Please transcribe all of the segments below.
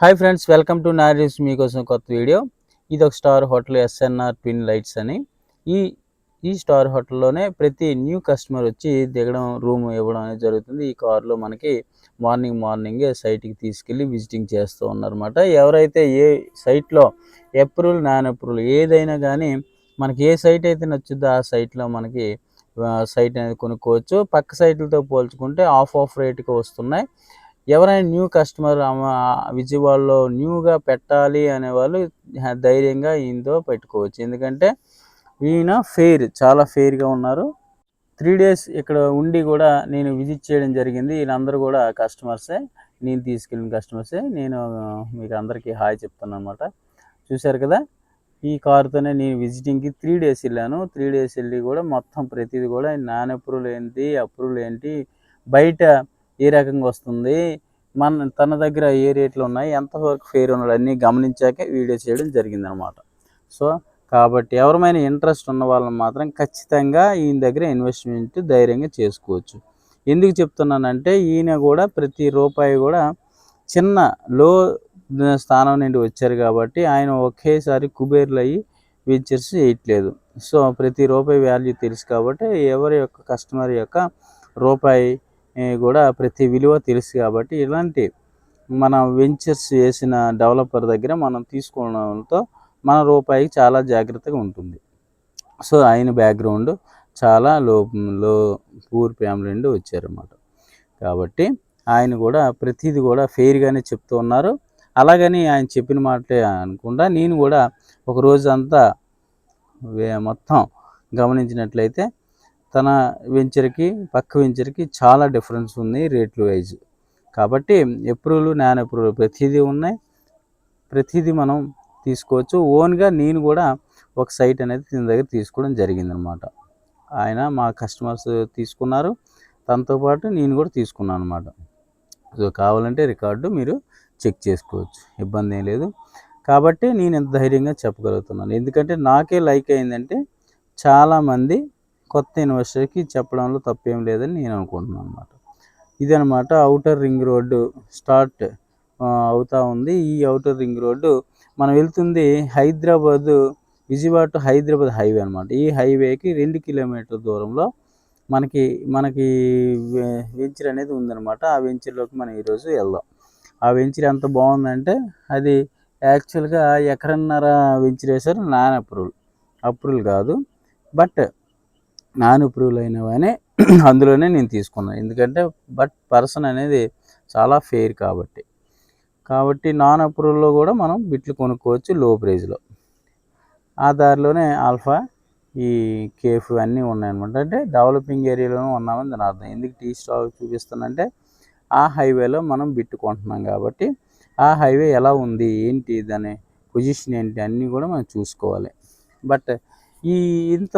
Hi friends, welcome to నారీస్. మీకోసం కొత్త వీడియో. ఇది ఒక star hotel SNR twin lights అని. ఈ ఈ స్టార్ హోటల్లోనే ప్రతి న్యూ కస్టమర్ వచ్చి దిగడం, రూమ్ ఇవ్వడం అనేది జరుగుతుంది. ఈ కార్లో మనకి మార్నింగే సైట్కి తీసుకెళ్ళి విజిటింగ్ చేస్తూ ఉన్నారన్నమాట. ఎవరైతే ఏ సైట్లో అప్రూవల్ నాన్ అప్రూవల్ ఏదైనా కానీ మనకి ఏ సైట్ అయితే నచ్చుద్దో ఆ సైట్లో మనకి సైట్ అనేది కొనుక్కోవచ్చు. పక్క సైట్లతో పోల్చుకుంటే ఆఫ్ రేట్కి వస్తున్నాయి. ఎవరైనా న్యూ కస్టమర్ విజయవాడలో న్యూగా పెట్టాలి అనేవాళ్ళు ధైర్యంగా ఈయనతో పెట్టుకోవచ్చు. ఎందుకంటే ఈయన చాలా ఫెయిర్గా ఉన్నారు. 3 డేస్ ఇక్కడ ఉండి కూడా నేను విజిట్ చేయడం జరిగింది. వీళ్ళందరూ కూడా కస్టమర్సే, నేను తీసుకెళ్ళిన కస్టమర్సే. నేను మీకు అందరికీ హాయ్ చెప్తాను అనమాట. చూశారు కదా, ఈ కారుతోనే నేను విజిటింగ్కి 3 డేస్ వెళ్ళాను. 3 డేస్ వెళ్ళి కూడా మొత్తం ప్రతిదీ కూడా నాన్ అప్రూవల్ ఏంటి, అప్రూవల్ ఏంటి, బయట ఏ రకంగా వస్తుంది, తన దగ్గర ఏ రేట్లు ఉన్నాయి, ఎంతవరకు ఫెయిర్ ఉన్నాడు అన్నీ గమనించాకే వీడియో చేయడం జరిగిందనమాట. సో కాబట్టి ఎవరిమైనా ఇంట్రెస్ట్ ఉన్న వాళ్ళని మాత్రం ఖచ్చితంగా ఈయన దగ్గర ఇన్వెస్ట్మెంట్ ధైర్యంగా చేసుకోవచ్చు. ఎందుకు చెప్తున్నానంటే ఈయన కూడా ప్రతి రూపాయి కూడా చిన్న లో స్థానం నుండి వచ్చారు కాబట్టి ఆయన ఒకేసారి కుబేర్లు అయ్యి వెంచర్స్ చేయట్లేదు. సో ప్రతి రూపాయి వాల్యూ తెలుసు కాబట్టి ఎవరి యొక్క కస్టమర్ యొక్క రూపాయి కూడా ప్రతి విలువ తెలుసు కాబట్టి ఇలాంటి మన వెంచర్స్ చేసిన డెవలపర్ దగ్గర మనం తీసుకోవడంతో మన రూపాయికి చాలా జాగ్రత్తగా ఉంటుంది. సో ఆయన బ్యాక్గ్రౌండ్ చాలా లో పూర్ ఫ్యామిలీ నుండి వచ్చారన్నమాట. కాబట్టి ఆయన కూడా ప్రతిదీ కూడా ఫెయిర్గానే చెప్తూ ఉన్నారు. అలాగని ఆయన చెప్పిన మాటలే అనుకుండా నేను కూడా ఒక రోజు అంతా మొత్తం గమనించినట్లయితే తన వెంచర్కి పక్క వెంచర్కి చాలా డిఫరెన్స్ ఉంది రేట్లు వైజ్. కాబట్టి అప్రూవల్ నాన్ అప్రూవల్ ప్రతిదీ ఉన్నాయి. ప్రతిదీ మనం తీసుకోవచ్చు. ఓన్గా నేను కూడా ఒక సైట్ అనేది దీని దగ్గర తీసుకోవడం జరిగిందనమాట. ఆయన మా కస్టమర్స్ తీసుకున్నారు, తనతో పాటు నేను కూడా తీసుకున్నాను అనమాట. సో కావాలంటే రికార్డు మీరు చెక్ చేసుకోవచ్చు, ఇబ్బంది ఏం లేదు. కాబట్టి నేను ఎంత ధైర్యంగా చెప్పగలుగుతున్నాను, ఎందుకంటే నాకే లైక్ అయిందంటే చాలామంది కొత్త ఇన్వెస్టర్కి చెప్పడంలో తప్పేం లేదని నేను అనుకుంటున్నాను అనమాట. ఇదనమాట ఔటర్ రింగ్ రోడ్డు స్టార్ట్ అవుతూ ఉంది. ఈ ఔటర్ రింగ్ రోడ్డు మనం వెళ్తుంది విజయవాడ టు హైదరాబాద్ హైవే అనమాట. ఈ హైవేకి 2 కిలోమీటర్ల దూరంలో మనకి వెంచర్ అనేది ఉందన్నమాట. ఆ వెంచర్లోకి మనం ఈరోజు వెళ్దాం. ఆ వెంచర్ ఎంత బాగుందంటే అది యాక్చువల్గా ఎకరన్నర వెంచర్ వేశారు. నాన్ అప్రూవల్ కాదు, బట్ నాన్ అప్రూవల్ అయినవనే అందులోనే నేను తీసుకున్నాను. ఎందుకంటే పర్సన్ అనేది చాలా ఫెయిర్ కాబట్టి నాన్ అప్రూవల్లో కూడా మనం బిట్లు కొనుక్కోవచ్చు లో ప్రైజ్లో. ఆ దారిలోనే ఆల్ఫా, ఈ కేఫ్ అన్నీ ఉన్నాయన్నమాట. అంటే డెవలపింగ్ ఏరియాలోనే ఉన్నామని దాని అర్థం. ఎందుకు టీ స్టాల్ చూపిస్తానంటే ఆ హైవేలో మనం బిట్టు కొంటున్నాం కాబట్టి ఆ హైవే ఎలా ఉంది, ఏంటి, దాని పొజిషన్ ఏంటి అన్నీ కూడా మనం చూసుకోవాలి. బట్ ఇంత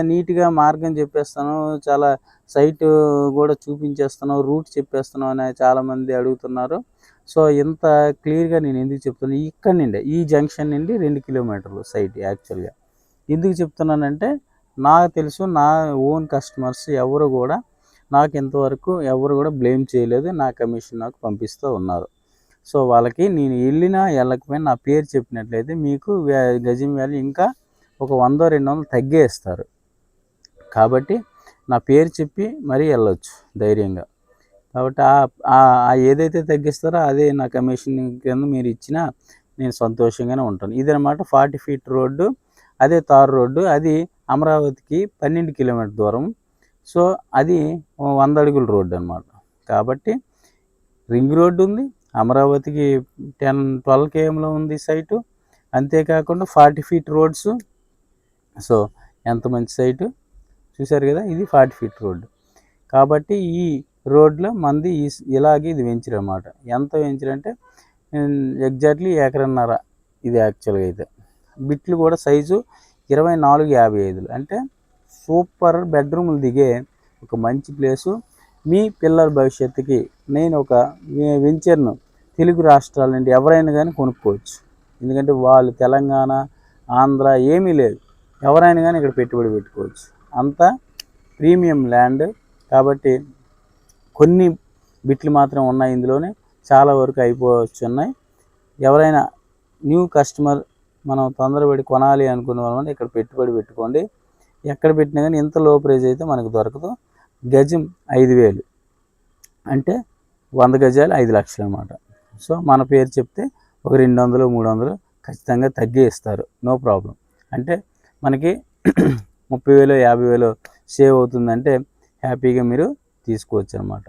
నీట్గా మార్గం చెప్పేస్తాను, చాలా సైట్ కూడా చూపించేస్తాను, రూట్ చెప్పేస్తాను అని చాలామంది అడుగుతున్నారు. సో ఇంత క్లియర్గా నేను ఎందుకు చెప్తున్నాను, ఇక్కడ నుండి ఈ జంక్షన్ నుండి 2 కిలోమీటర్లు సైట్. యాక్చువల్గా ఎందుకు చెప్తున్నానంటే నాకు తెలుసు, నా ఓన్ కస్టమర్స్ ఎవరు కూడా నాకు ఇంతవరకు ఎవరు కూడా బ్లేమ్ చేయలేదు. నా కమిషన్ నాకు పంపిస్తూ ఉన్నారు. సో వాళ్ళకి నేను వెళ్ళకపోయినా నా పేరు చెప్పినట్లయితే మీకు గజం వాల్యూ ఇంకా ఒక 100-200 తగ్గేస్తారు. కాబట్టి నా పేరు చెప్పి మరీ వెళ్ళొచ్చు ధైర్యంగా. కాబట్టి ఏదైతే తగ్గిస్తారో అదే నా కమిషన్ కింద మీరు ఇచ్చినా నేను సంతోషంగానే ఉంటాను. ఇదనమాట 40 ఫీట్ రోడ్డు, అదే తార్ రోడ్డు. అది అమరావతికి 12 కిలోమీటర్ దూరం. సో అది 100 అడుగుల రోడ్డు అనమాట. కాబట్టి రింగ్ రోడ్డు ఉంది, అమరావతికి 10-12 kmలో ఉంది సైటు. అంతేకాకుండా 40 ఫీట్ రోడ్స్. సో ఎంత మంచి సైటు చూశారు కదా, ఇది 40 ఫీట్ రోడ్డు. కాబట్టి ఈ రోడ్లో మంది ఇలాగే ఇది వెంచర్ అన్నమాట. ఎంత వెంచర్ అంటే ఎగ్జాక్ట్లీ ఎకరన్నర ఇది. యాక్చువల్గా అయితే బిట్లు కూడా సైజు 24-55, అంటే సూపర్ బెడ్రూమ్లు దిగే ఒక మంచి ప్లేసు. మీ పిల్లల భవిష్యత్తుకి నేను ఒక వెంచర్ను తెలుగు రాష్ట్రాల నుండి ఎవరైనా కానీ కొనుక్కోవచ్చు. ఎందుకంటే వాళ్ళు తెలంగాణ, ఆంధ్ర ఏమీ లేదు, ఎవరైనా కానీ ఇక్కడ పెట్టుబడి పెట్టుకోవచ్చు. అంతా ప్రీమియం ల్యాండ్ కాబట్టి కొన్ని బిట్లు మాత్రం ఉన్నాయి ఇందులోనే, చాలా వరకు అయిపోవచ్చున్నాయి. ఎవరైనా న్యూ కస్టమర్ మనం తొందరపడి కొనాలి అనుకున్న వాళ్ళు ఇక్కడ పెట్టుబడి పెట్టుకోండి. ఎక్కడ పెట్టినా కానీ ఇంత లో ప్రైజ్ అయితే మనకు దొరకదు. గజం 5,000 అంటే 100 గజాలు 5 లక్షలు అనమాట. సో మన పేరు చెప్తే ఒక 200, 300 ఖచ్చితంగా తగ్గే ఇస్తారు, నో ప్రాబ్లం. అంటే మనకి 30,000, 50,000 సేవ్ అవుతుందంటే హ్యాపీగా మీరు తీసుకోవచ్చు అనమాట.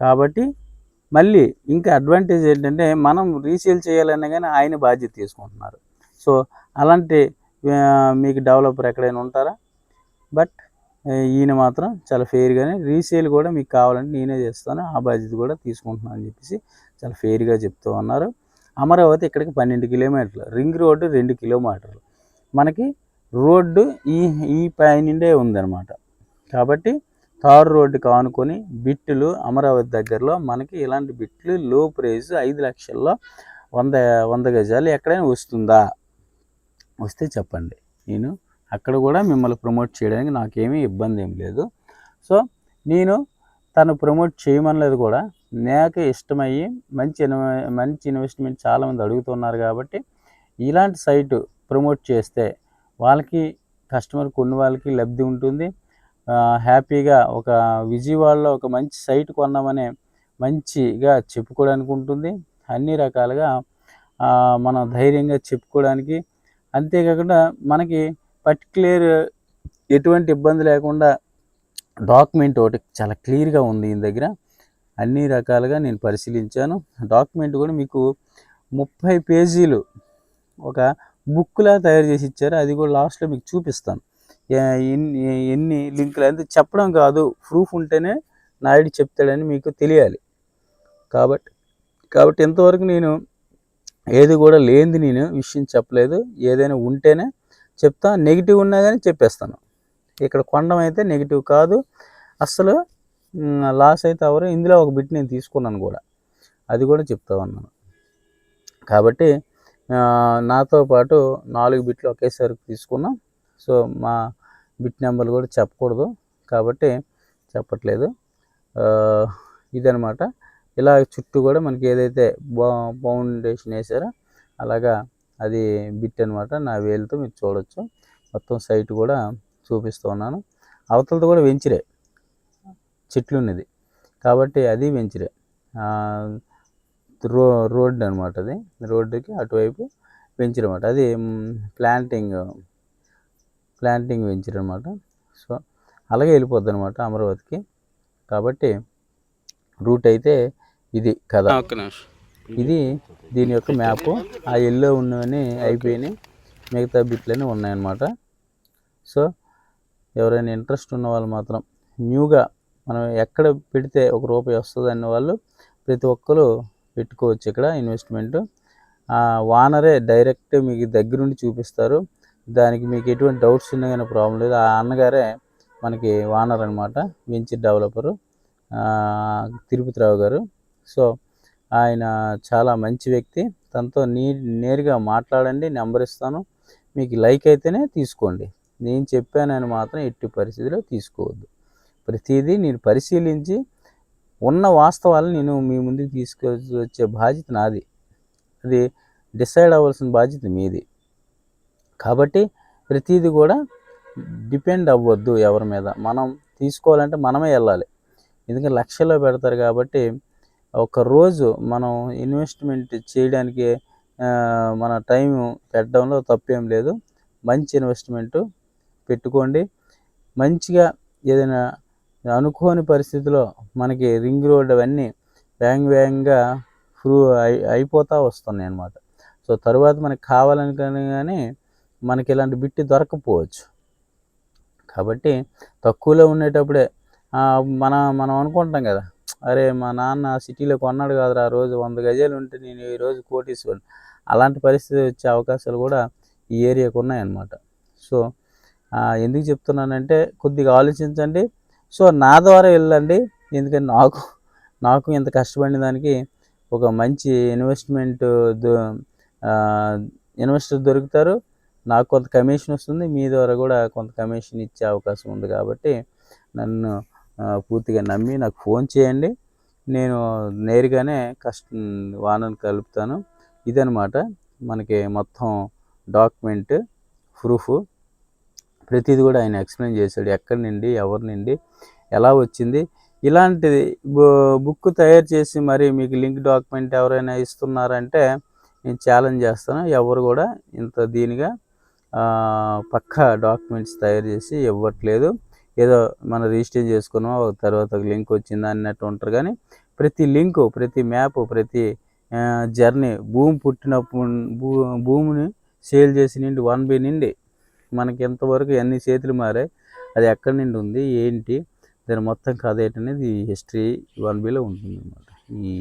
కాబట్టి మళ్ళీ ఇంకా అడ్వాంటేజ్ ఏంటంటే మనం రీసేల్ చేయాలన్నా కానీ ఆయన బాధ్యత తీసుకుంటున్నారు. సో అలాంటి మీకు డెవలపర్ ఎక్కడైనా ఉంటారా? బట్ ఈయన మాత్రం చాలా ఫెయిర్గానే రీసేల్ కూడా మీకు కావాలంటే నేనే చేస్తాను, ఆ బాధ్యత కూడా తీసుకుంటున్నాను అని చెప్పేసి చాలా ఫెయిర్గా చెప్తూ ఉన్నారు. అమరావతి ఇక్కడికి 12 కిలోమీటర్లు, రింగ్ రోడ్డు 2 కిలోమీటర్లు, మనకి రోడ్డు ఈ పైనుండే ఉందన్నమాట. కాబట్టి తారు రోడ్డుకి ఆనుకొని బిట్టులు అమరావతి దగ్గరలో మనకి ఇలాంటి బిట్లు లో ప్రైస్ 5 లక్షల్లో 100 గజాలు ఎక్కడైనా వస్తుందా? వస్తే చెప్పండి, నేను అక్కడ కూడా మిమ్మల్ని ప్రమోట్ చేయడానికి నాకేమీ ఇబ్బంది ఏం లేదు. సో నేను తను ప్రమోట్ చేయమనలేదు కూడా, నాకు ఇష్టమయ్యి మంచి ఇన్వెస్ట్మెంట్ చాలామంది అడుగుతున్నారు కాబట్టి ఇలాంటి సైటు ప్రమోట్ చేస్తే వాళ్ళకి కస్టమర్ కొన్ని వాళ్ళకి లబ్ధి ఉంటుంది. హ్యాపీగా ఒక విజయవాడలో ఒక మంచి సైట్ కొన్నామనే మంచిగా చెప్పుకోవడానికి ఉంటుంది. అన్ని రకాలుగా మనం ధైర్యంగా చెప్పుకోవడానికి, అంతేకాకుండా మనకి పర్టిక్యులర్ ఎటువంటి ఇబ్బంది లేకుండా డాక్యుమెంట్ ఒకటి చాలా క్లియర్గా ఉంది ఈయన దగ్గర. అన్ని రకాలుగా నేను పరిశీలించాను. డాక్యుమెంట్ కూడా మీకు 30 పేజీలు ఒక బుక్లా తయారు చేసి ఇచ్చారు. అది కూడా లాస్ట్లో మీకు చూపిస్తాను. ఎన్ని లింకులు అంటే చెప్పడం కాదు, ప్రూఫ్ ఉంటేనే నాయుడు చెప్తాడని మీకు తెలియాలి. కాబట్టి ఇంతవరకు నేను ఏది కూడా లేనిది నేను విషయం చెప్పలేదు. ఏదైనా ఉంటేనే చెప్తా, నెగిటివ్ ఉన్నా కానీ చెప్పేస్తాను. ఇక్కడ కొనడం అయితే నెగిటివ్ కాదు, అస్సలు లాస్ అయితే ఎవరు. ఇందులో ఒక బిట్ నేను తీసుకున్నాను కూడా, అది కూడా చెప్తా ఉన్నాను. కాబట్టి నాతో పాటు 4 బిట్లు ఒకేసారి తీసుకున్నాం. సో మా బిట్ నెంబర్లు కూడా చెప్పకూడదు కాబట్టి చెప్పట్లేదు. ఇదనమాట. ఇలా చుట్టూ కూడా మనకి ఏదైతే ఫౌండేషన్ వేసారో అలాగా అది బిట్ అనమాట. నా వేలుతో మీరు చూడొచ్చు. మొత్తం సైట్ కూడా చూపిస్తూ ఉన్నాను. అవతలతో కూడా వెంచరే, చెట్లు ఉన్నది కాబట్టి అది వెంచరే. రోడ్డు అనమాట, అది రోడ్డుకి అటువైపు వెంచర్ అనమాట. అది ప్లాంటింగ్ వెంచర్ అనమాట. సో అలాగే వెళ్ళిపోద్ది అనమాట అమరావతికి. కాబట్టి రూట్ అయితే ఇది కదా. ఇది దీని యొక్క మ్యాప్. ఆ ఎల్లో ఉన్నవన్నీ అయిపోయినాయి, మిగతా బిట్లన్నీ ఉన్నాయన్నమాట. సో ఎవరైనా ఇంట్రెస్ట్ ఉన్న వాళ్ళు మాత్రం న్యూగా మనం ఎక్కడ పెడితే ₹1 వస్తుంది అనే వాళ్ళు ప్రతి ఒక్కరు పెట్టుకోవచ్చు ఇక్కడ ఇన్వెస్ట్మెంట్. వానరే డైరెక్ట్ మీకు దగ్గరుండి చూపిస్తారు. దానికి మీకు ఎటువంటి డౌట్స్ ఉన్నా కానీ ప్రాబ్లం లేదు. ఆ అన్నగారే మనకి వానర్ అనమాట, వెంచర్ డెవలపరు తిరుపతిరావు గారు. సో ఆయన చాలా మంచి వ్యక్తి. తనతో నేరుగా మాట్లాడండి, నెంబర్ ఇస్తాను. మీకు లైక్ అయితేనే తీసుకోండి, నేను చెప్పానని మాత్రం ఎట్టి పరిస్థితిలో తీసుకోవద్దు. ప్రతిదీ నేను పరిశీలించి ఉన్న వాస్తవాలను నేను మీ ముందుకు తీసుకొచ్చే బాధ్యత నాది. అది డిసైడ్ అవ్వాల్సిన బాధ్యత మీది. కాబట్టి ప్రతిదీ కూడా డిపెండ్ అవ్వద్దు ఎవరి మీద. మనం తీసుకోవాలంటే మనమే వెళ్ళాలి. ఎందుకంటే లక్షల్లో పెడతారు కాబట్టి ఒకరోజు మనం ఇన్వెస్ట్మెంట్ చేయడానికి మన టైం పెట్టడంలో తప్పేం లేదు. మంచి ఇన్వెస్ట్మెంటు పెట్టుకోండి. మంచిగా ఏదైనా అనుకోని పరిస్థితిలో మనకి రింగ్ రోడ్ అవన్నీ వేగంగా అయిపోతూ వస్తున్నాయి అన్నమాట. సో తరువాత మనకి కావాలని కానీ మనకి ఇలాంటి బిట్టి దొరకపోవచ్చు. కాబట్టి తక్కువలో ఉండేటప్పుడే మనం అనుకుంటాం కదా, అరే మా నాన్న సిటీలో కొన్నాడు కాదురా, ఆ రోజు 100 గజాలు ఉంటే నేను ఈరోజు కోటీశ్వరుని. అలాంటి పరిస్థితి వచ్చే అవకాశాలు కూడా ఈ ఏరియాకు ఉన్నాయన్నమాట. సో ఎందుకు చెప్తున్నానంటే కొద్దిగా ఆలోచించండి. సో నా ద్వారా వెళ్ళండి, ఎందుకంటే నాకు ఇంత కష్టపడిన దానికి ఒక మంచి ఇన్వెస్టర్ దొరుకుతారు, నాకు కొంత కమిషన్ వస్తుంది, మీ ద్వారా కూడా కొంత కమిషన్ ఇచ్చే అవకాశం ఉంది. కాబట్టి నన్ను పూర్తిగా నమ్మి నాకు ఫోన్ చేయండి. నేను నేరుగానే వానను కలుపుతాను. ఇదనమాట మనకి మొత్తం డాక్యుమెంట్ ప్రూఫ్ ప్రతిది కూడా ఆయన ఎక్స్ప్లెయిన్ చేశాడు. ఎక్కడి నుండి, ఎవరి నుండి, ఎలా వచ్చింది. ఇలాంటిది బుక్ తయారు చేసి మరి మీకు లింక్ డాక్యుమెంట్ ఎవరైనా ఇస్తున్నారంటే నేను ఛాలెంజ్ చేస్తాను. ఎవరు కూడా ఇంత దీనిగా పక్కా డాక్యుమెంట్స్ తయారు చేసి ఇవ్వట్లేదు. ఏదో మనం రిజిస్టర్ చేసుకున్నాం, తర్వాత ఒక లింక్ వచ్చిందా అన్నట్టు ఉంటారు. కానీ ప్రతి లింకు, ప్రతి మ్యాప్, ప్రతి జర్నీ భూమి పుట్టినప్పుడు భూమిని సేల్ చేసి నుండి 1B నుండి మనకి ఎంతవరకు ఎన్ని చేతులు మారాయి, అది ఎక్కడి నుండి ఉంది, ఏంటి, దాని మొత్తం కథ ఏంటనేది హిస్టరీ 1Bలో ఉంటుంది అన్నమాట. ఈ